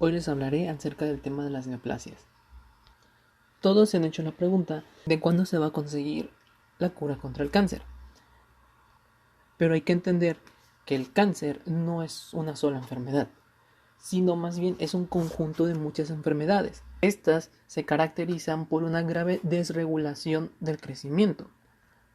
Hoy les hablaré acerca del tema de las neoplasias. Todos se han hecho la pregunta de cuándo se va a conseguir la cura contra el cáncer. Pero hay que entender que el cáncer no es una sola enfermedad, sino más bien es un conjunto de muchas enfermedades. Estas se caracterizan por una grave desregulación del crecimiento.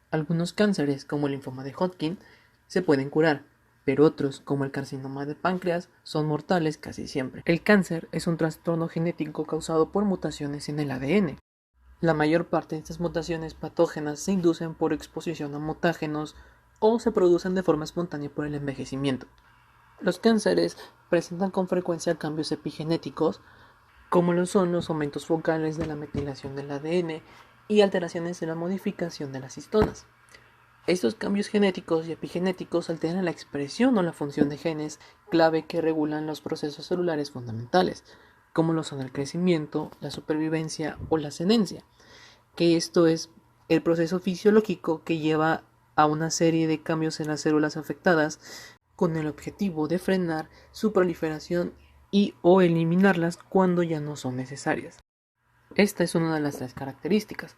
Algunos cánceres, como el linfoma de Hodgkin, se pueden curar, pero otros, como el carcinoma de páncreas, son mortales casi siempre. El cáncer es un trastorno genético causado por mutaciones en el ADN. La mayor parte de estas mutaciones patógenas se inducen por exposición a mutágenos o se producen de forma espontánea por el envejecimiento. Los cánceres presentan con frecuencia cambios epigenéticos, como lo son los aumentos focales de la metilación del ADN y alteraciones en la modificación de las histonas. Estos cambios genéticos y epigenéticos alteran la expresión o la función de genes clave que regulan los procesos celulares fundamentales, como lo son el crecimiento, la supervivencia o la senescencia, que esto es el proceso fisiológico que lleva a una serie de cambios en las células afectadas con el objetivo de frenar su proliferación y o eliminarlas cuando ya no son necesarias. Esta es una de las tres características.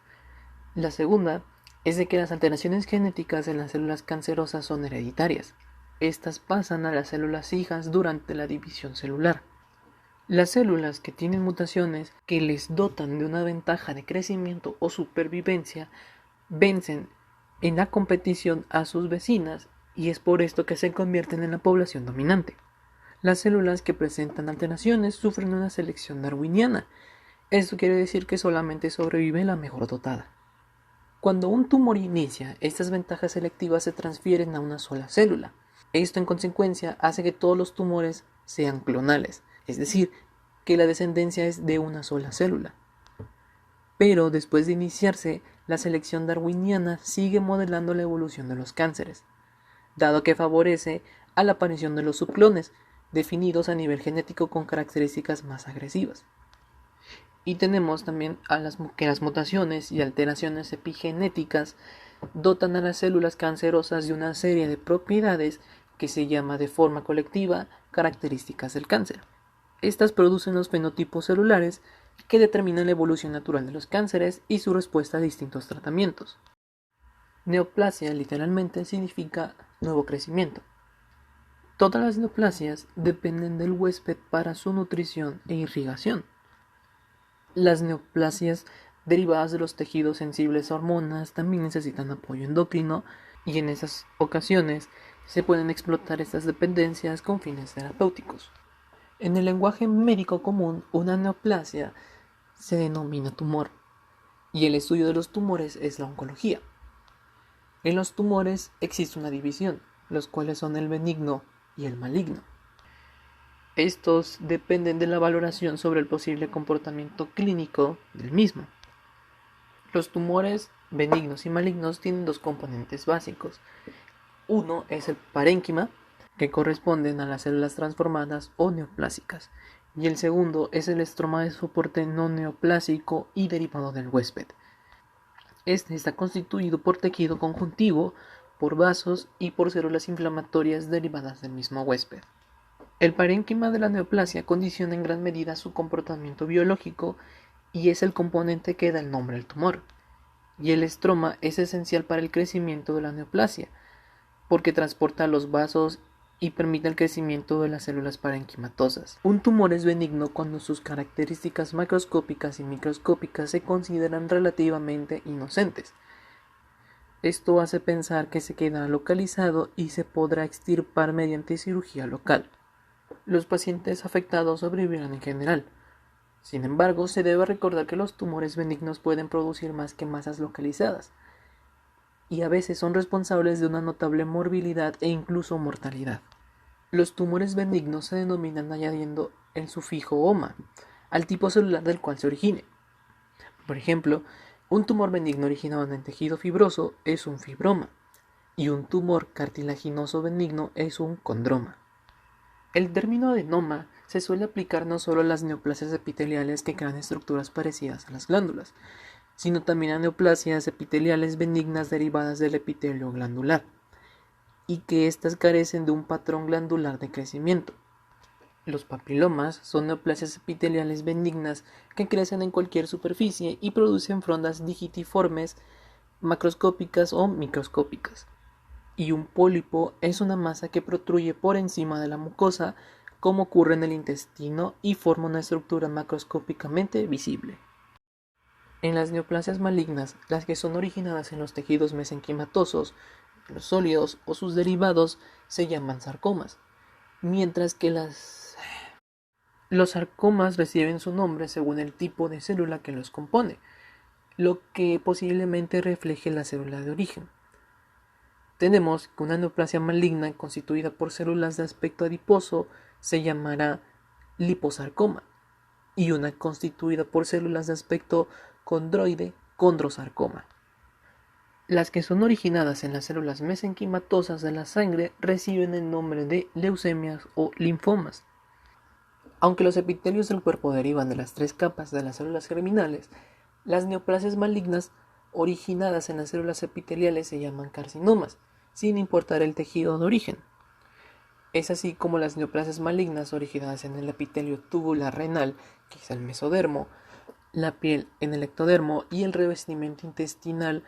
La segunda es de que las alteraciones genéticas en las células cancerosas son hereditarias. Estas pasan a las células hijas durante la división celular. Las células que tienen mutaciones que les dotan de una ventaja de crecimiento o supervivencia vencen en la competición a sus vecinas y es por esto que se convierten en la población dominante. Las células que presentan alteraciones sufren una selección darwiniana. Esto quiere decir que solamente sobrevive la mejor dotada. Cuando un tumor inicia, estas ventajas selectivas se transfieren a una sola célula. Esto en consecuencia hace que todos los tumores sean clonales, es decir, que la descendencia es de una sola célula. Pero después de iniciarse, la selección darwiniana sigue modelando la evolución de los cánceres, dado que favorece a la aparición de los subclones, definidos a nivel genético con características más agresivas. Y tenemos también que las mutaciones y alteraciones epigenéticas dotan a las células cancerosas de una serie de propiedades que se llama de forma colectiva características del cáncer. Estas producen los fenotipos celulares que determinan la evolución natural de los cánceres y su respuesta a distintos tratamientos. Neoplasia literalmente significa nuevo crecimiento. Todas las neoplasias dependen del huésped para su nutrición e irrigación. Las neoplasias derivadas de los tejidos sensibles a hormonas también necesitan apoyo endocrino y en esas ocasiones se pueden explotar estas dependencias con fines terapéuticos. En el lenguaje médico común, una neoplasia se denomina tumor y el estudio de los tumores es la oncología. En los tumores existe una división, los cuales son el benigno y el maligno. Estos dependen de la valoración sobre el posible comportamiento clínico del mismo. Los tumores benignos y malignos tienen dos componentes básicos. Uno es el parénquima, que corresponden a las células transformadas o neoplásicas, y el segundo es el estroma de soporte no neoplásico y derivado del huésped. Este está constituido por tejido conjuntivo, por vasos y por células inflamatorias derivadas del mismo huésped. El parénquima de la neoplasia condiciona en gran medida su comportamiento biológico y es el componente que da el nombre al tumor. Y el estroma es esencial para el crecimiento de la neoplasia, porque transporta los vasos y permite el crecimiento de las células parenquimatosas. Un tumor es benigno cuando sus características macroscópicas y microscópicas se consideran relativamente inocentes. Esto hace pensar que se quedará localizado y se podrá extirpar mediante cirugía local. Los pacientes afectados sobrevivirán en general. Sin embargo, se debe recordar que los tumores benignos pueden producir más que masas localizadas y a veces son responsables de una notable morbilidad e incluso mortalidad. Los tumores benignos se denominan añadiendo el sufijo -oma al tipo celular del cual se origine. Por ejemplo, un tumor benigno originado en el tejido fibroso es un fibroma y un tumor cartilaginoso benigno es un condroma. El término adenoma se suele aplicar no solo a las neoplasias epiteliales que crean estructuras parecidas a las glándulas, sino también a neoplasias epiteliales benignas derivadas del epitelio glandular, y que éstas carecen de un patrón glandular de crecimiento. Los papilomas son neoplasias epiteliales benignas que crecen en cualquier superficie y producen frondas digitiformes, macroscópicas o microscópicas. Y un pólipo es una masa que protruye por encima de la mucosa, como ocurre en el intestino, y forma una estructura macroscópicamente visible. En las neoplasias malignas, las que son originadas en los tejidos mesenquimatosos, los sólidos o sus derivados, se llaman sarcomas, mientras que los sarcomas reciben su nombre según el tipo de célula que los compone, lo que posiblemente refleje la célula de origen. Tenemos que una neoplasia maligna constituida por células de aspecto adiposo se llamará liposarcoma y una constituida por células de aspecto condroide, condrosarcoma. Las que son originadas en las células mesenquimatosas de la sangre reciben el nombre de leucemias o linfomas. Aunque los epitelios del cuerpo derivan de las 3 capas de las células germinales, las neoplasias malignas originadas en las células epiteliales se llaman carcinomas, sin importar el tejido de origen. Es así como las neoplasias malignas originadas en el epitelio tubular renal, que es el mesodermo, la piel en el ectodermo y el revestimiento intestinal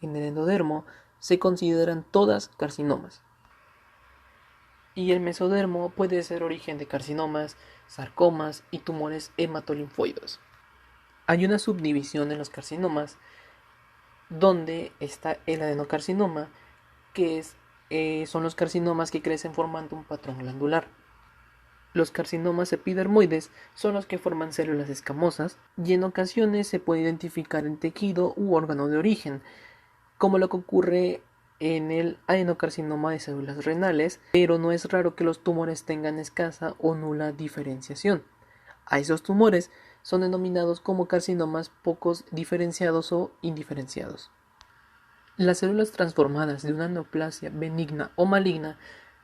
en el endodermo, se consideran todas carcinomas. Y el mesodermo puede ser origen de carcinomas, sarcomas y tumores hematolinfoides. Hay una subdivisión en los carcinomas donde está el adenocarcinoma, que son los carcinomas que crecen formando un patrón glandular. Los carcinomas epidermoides son los que forman células escamosas y en ocasiones se puede identificar el tejido u órgano de origen, como lo que ocurre en el adenocarcinoma de células renales, pero no es raro que los tumores tengan escasa o nula diferenciación. A esos tumores son denominados como carcinomas pocos diferenciados o indiferenciados. Las células transformadas de una neoplasia benigna o maligna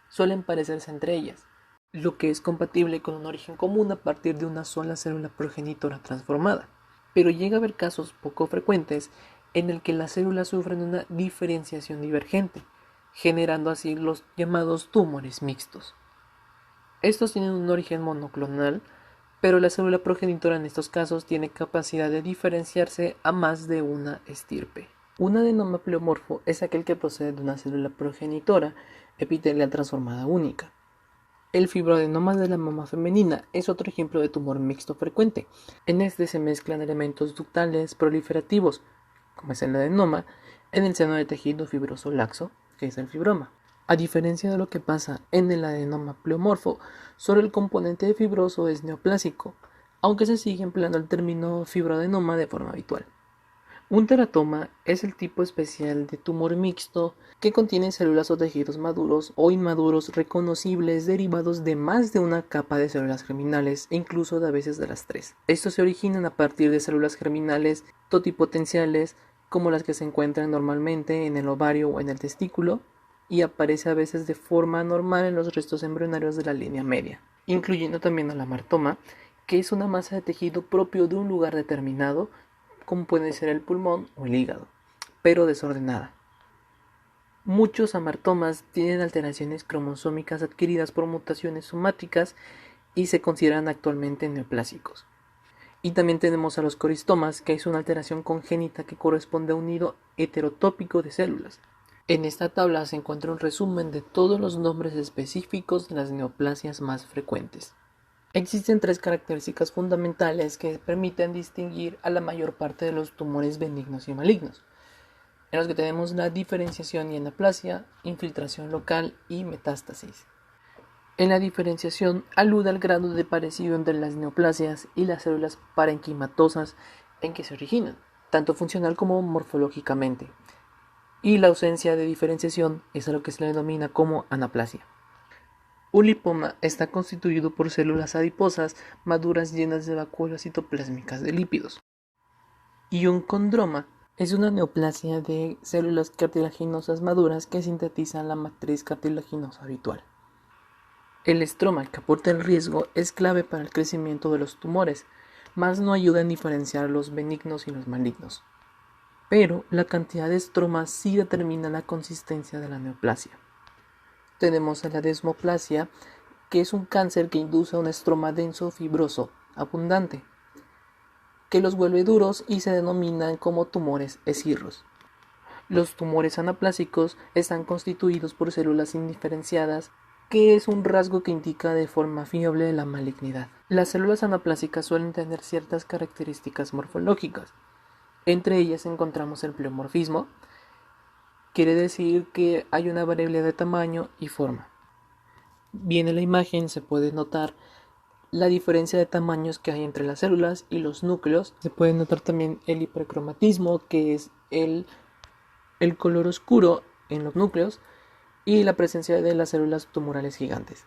suelen parecerse entre ellas, lo que es compatible con un origen común a partir de una sola célula progenitora transformada, pero llega a haber casos poco frecuentes en el que las células sufren una diferenciación divergente, generando así los llamados tumores mixtos. Estos tienen un origen monoclonal, pero la célula progenitora en estos casos tiene capacidad de diferenciarse a más de una estirpe. Un adenoma pleomorfo es aquel que procede de una célula progenitora epitelial transformada única. El fibroadenoma de la mama femenina es otro ejemplo de tumor mixto frecuente. En este se mezclan elementos ductales proliferativos, como es el adenoma, en el seno del tejido fibroso laxo, que es el fibroma. A diferencia de lo que pasa en el adenoma pleomorfo, solo el componente fibroso es neoplásico, aunque se sigue empleando el término fibroadenoma de forma habitual. Un teratoma es el tipo especial de tumor mixto que contiene células o tejidos maduros o inmaduros reconocibles derivados de más de una capa de células germinales e incluso a veces de las 3. Estos se originan a partir de células germinales totipotenciales como las que se encuentran normalmente en el ovario o en el testículo y aparece a veces de forma anormal en los restos embrionarios de la línea media, incluyendo también al amartoma, que es una masa de tejido propio de un lugar determinado, como puede ser el pulmón o el hígado, pero desordenada. Muchos amartomas tienen alteraciones cromosómicas adquiridas por mutaciones somáticas y se consideran actualmente neoplásicos. Y también tenemos a los coristomas, que es una alteración congénita que corresponde a un nido heterotópico de células. En esta tabla se encuentra un resumen de todos los nombres específicos de las neoplasias más frecuentes. Existen 3 características fundamentales que permiten distinguir a la mayor parte de los tumores benignos y malignos, en los que tenemos la diferenciación y anaplasia, infiltración local y metástasis. En la diferenciación alude al grado de parecido entre las neoplasias y las células parenquimatosas en que se originan, tanto funcional como morfológicamente, y la ausencia de diferenciación es a lo que se le denomina como anaplasia. Un lipoma está constituido por células adiposas maduras llenas de vacuolas citoplásmicas de lípidos. Y un condroma es una neoplasia de células cartilaginosas maduras que sintetizan la matriz cartilaginosa habitual. El estroma que aporta el riesgo es clave para el crecimiento de los tumores, mas no ayuda a diferenciar los benignos y los malignos. Pero la cantidad de estromas sí determina la consistencia de la neoplasia. Tenemos a la desmoplasia, que es un cáncer que induce un estroma denso fibroso abundante, que los vuelve duros y se denominan como tumores escirros. Los tumores anaplásicos están constituidos por células indiferenciadas, que es un rasgo que indica de forma fiable la malignidad. Las células anaplásicas suelen tener ciertas características morfológicas. Entre ellas encontramos el pleomorfismo, quiere decir que hay una variabilidad de tamaño y forma. Bien, en la imagen se puede notar la diferencia de tamaños que hay entre las células y los núcleos. Se puede notar también el hipercromatismo, que es el color oscuro en los núcleos, y la presencia de las células tumorales gigantes.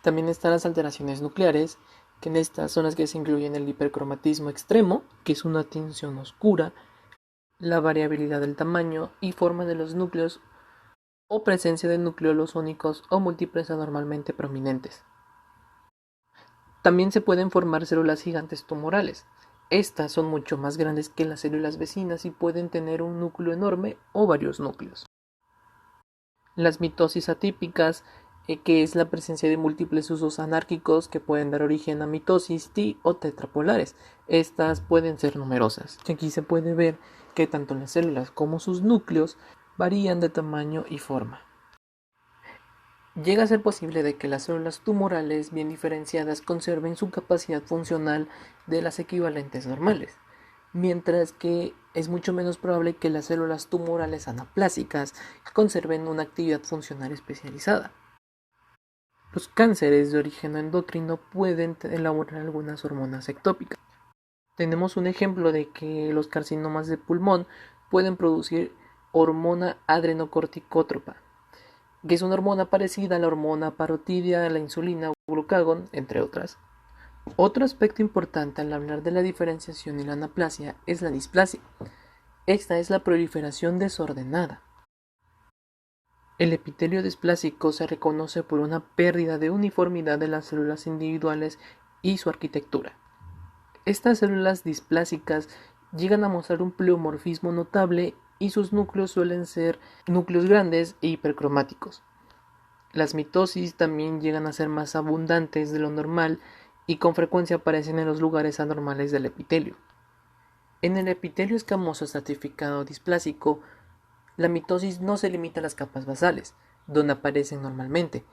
También están las alteraciones nucleares, que en estas son las que se incluyen el hipercromatismo extremo, que es una tinción oscura, la variabilidad del tamaño y forma de los núcleos o presencia de nucleolos únicos o múltiples anormalmente prominentes. También se pueden formar células gigantes tumorales. Estas son mucho más grandes que las células vecinas y pueden tener un núcleo enorme o varios núcleos. Las mitosis atípicas, que es la presencia de múltiples usos anárquicos que pueden dar origen a mitosis di o tetrapolares. Estas pueden ser numerosas. Aquí se puede ver que tanto las células como sus núcleos varían de tamaño y forma. Llega a ser posible de que las células tumorales bien diferenciadas conserven su capacidad funcional de las equivalentes normales, mientras que es mucho menos probable que las células tumorales anaplásicas conserven una actividad funcional especializada. Los cánceres de origen endocrino pueden elaborar algunas hormonas ectópicas. Tenemos un ejemplo de que los carcinomas de pulmón pueden producir hormona adrenocorticótropa, que es una hormona parecida a la hormona parotidia, a la insulina o glucagón, entre otras. Otro aspecto importante al hablar de la diferenciación y la anaplasia es la displasia. Esta es la proliferación desordenada. El epitelio displásico se reconoce por una pérdida de uniformidad de las células individuales y su arquitectura. Estas células displásicas llegan a mostrar un pleomorfismo notable y sus núcleos suelen ser núcleos grandes e hipercromáticos. Las mitosis también llegan a ser más abundantes de lo normal y con frecuencia aparecen en los lugares anormales del epitelio. En el epitelio escamoso estratificado displásico, la mitosis no se limita a las capas basales, donde aparecen normalmente.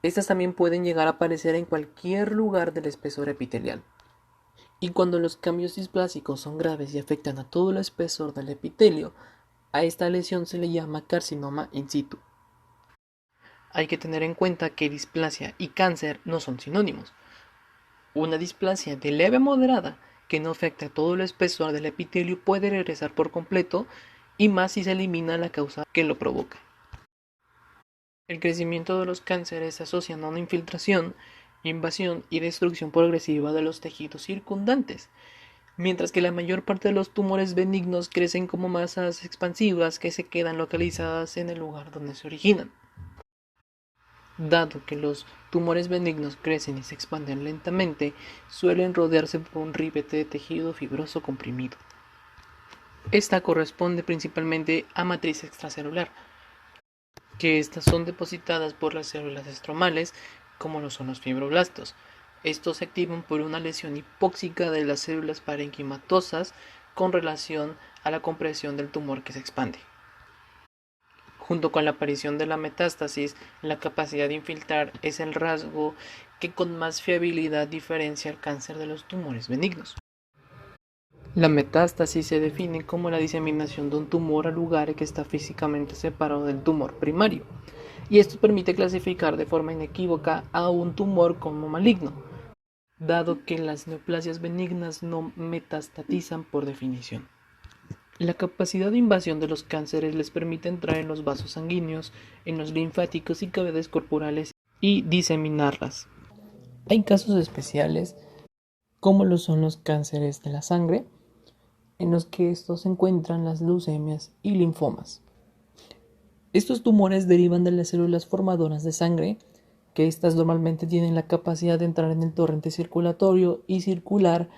Estas también pueden llegar a aparecer en cualquier lugar del espesor epitelial. Y cuando los cambios displásicos son graves y afectan a todo el espesor del epitelio, a esta lesión se le llama carcinoma in situ. Hay que tener en cuenta que displasia y cáncer no son sinónimos. Una displasia de leve a moderada que no afecta a todo el espesor del epitelio puede regresar por completo, y más si se elimina la causa que lo provoca. El crecimiento de los cánceres se asocia a una infiltración, invasión y destrucción progresiva de los tejidos circundantes, mientras que la mayor parte de los tumores benignos crecen como masas expansivas que se quedan localizadas en el lugar donde se originan. Dado que los tumores benignos crecen y se expanden lentamente, suelen rodearse por un ribete de tejido fibroso comprimido. Esta corresponde principalmente a matriz extracelular, que estas son depositadas por las células estromales, como lo son los fibroblastos. Estos se activan por una lesión hipóxica de las células parenquimatosas con relación a la compresión del tumor que se expande. Junto con la aparición de la metástasis, la capacidad de infiltrar es el rasgo que con más fiabilidad diferencia el cáncer de los tumores benignos. La metástasis se define como la diseminación de un tumor al lugar que está físicamente separado del tumor primario, y esto permite clasificar de forma inequívoca a un tumor como maligno, dado que las neoplasias benignas no metastatizan por definición. La capacidad de invasión de los cánceres les permite entrar en los vasos sanguíneos, en los linfáticos y cavidades corporales y diseminarlas. Hay casos especiales, como lo son los cánceres de la sangre, en los que estos se encuentran las leucemias y linfomas. Estos tumores derivan de las células formadoras de sangre, que estas normalmente tienen la capacidad de entrar en el torrente circulatorio y circular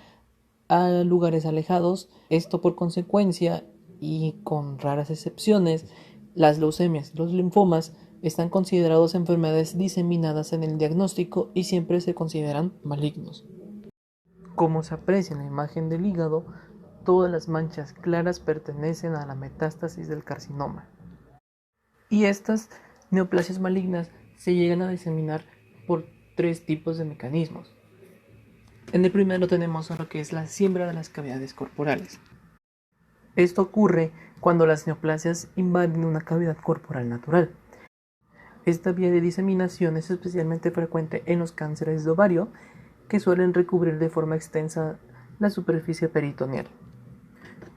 a lugares alejados. Esto por consecuencia, y con raras excepciones, las leucemias y los linfomas están considerados enfermedades diseminadas en el diagnóstico y siempre se consideran malignos. Como se aprecia en la imagen del hígado, todas las manchas claras pertenecen a la metástasis del carcinoma. Y estas neoplasias malignas se llegan a diseminar por 3 tipos de mecanismos. En el primero tenemos lo que es la siembra de las cavidades corporales. Esto ocurre cuando las neoplasias invaden una cavidad corporal natural. Esta vía de diseminación es especialmente frecuente en los cánceres de ovario, que suelen recubrir de forma extensa la superficie peritoneal.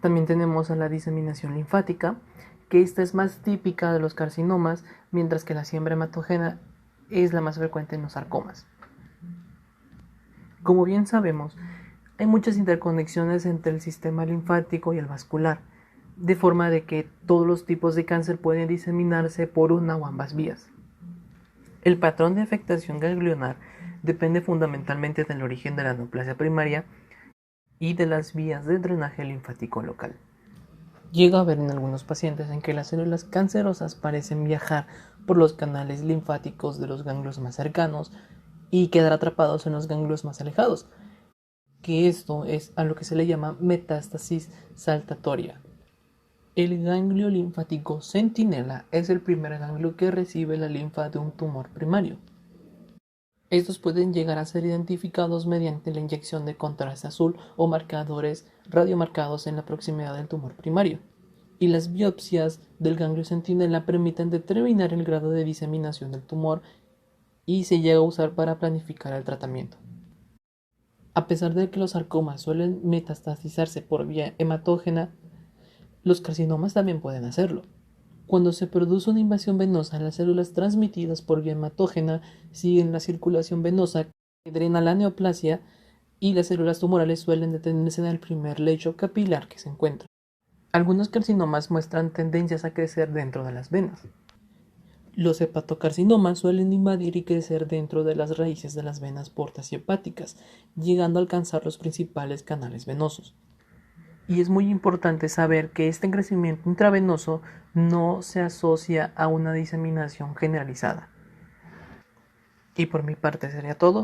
También tenemos a la diseminación linfática, que esta es más típica de los carcinomas, mientras que la siembra hematógena es la más frecuente en los sarcomas. Como bien sabemos, hay muchas interconexiones entre el sistema linfático y el vascular, de forma de que todos los tipos de cáncer pueden diseminarse por una o ambas vías. El patrón de afectación ganglionar depende fundamentalmente del origen de la neoplasia primaria y de las vías de drenaje linfático local. Llega a haber en algunos pacientes en que las células cancerosas parecen viajar por los canales linfáticos de los ganglios más cercanos y quedar atrapados en los ganglios más alejados, que esto es a lo que se le llama metástasis saltatoria. El ganglio linfático centinela es el primer ganglio que recibe la linfa de un tumor primario. Estos pueden llegar a ser identificados mediante la inyección de contraste azul o marcadores radiomarcados en la proximidad del tumor primario. Y las biopsias del ganglio centinela permiten determinar el grado de diseminación del tumor y se llega a usar para planificar el tratamiento. A pesar de que los sarcomas suelen metastasizarse por vía hematógena, los carcinomas también pueden hacerlo. Cuando se produce una invasión venosa, las células transmitidas por vía hematógena siguen la circulación venosa que drena la neoplasia y las células tumorales suelen detenerse en el primer lecho capilar que se encuentra. Algunos carcinomas muestran tendencias a crecer dentro de las venas. Los hepatocarcinomas suelen invadir y crecer dentro de las raíces de las venas portas y hepáticas, llegando a alcanzar los principales canales venosos. Y es muy importante saber que este crecimiento intravenoso no se asocia a una diseminación generalizada. Y por mi parte sería todo.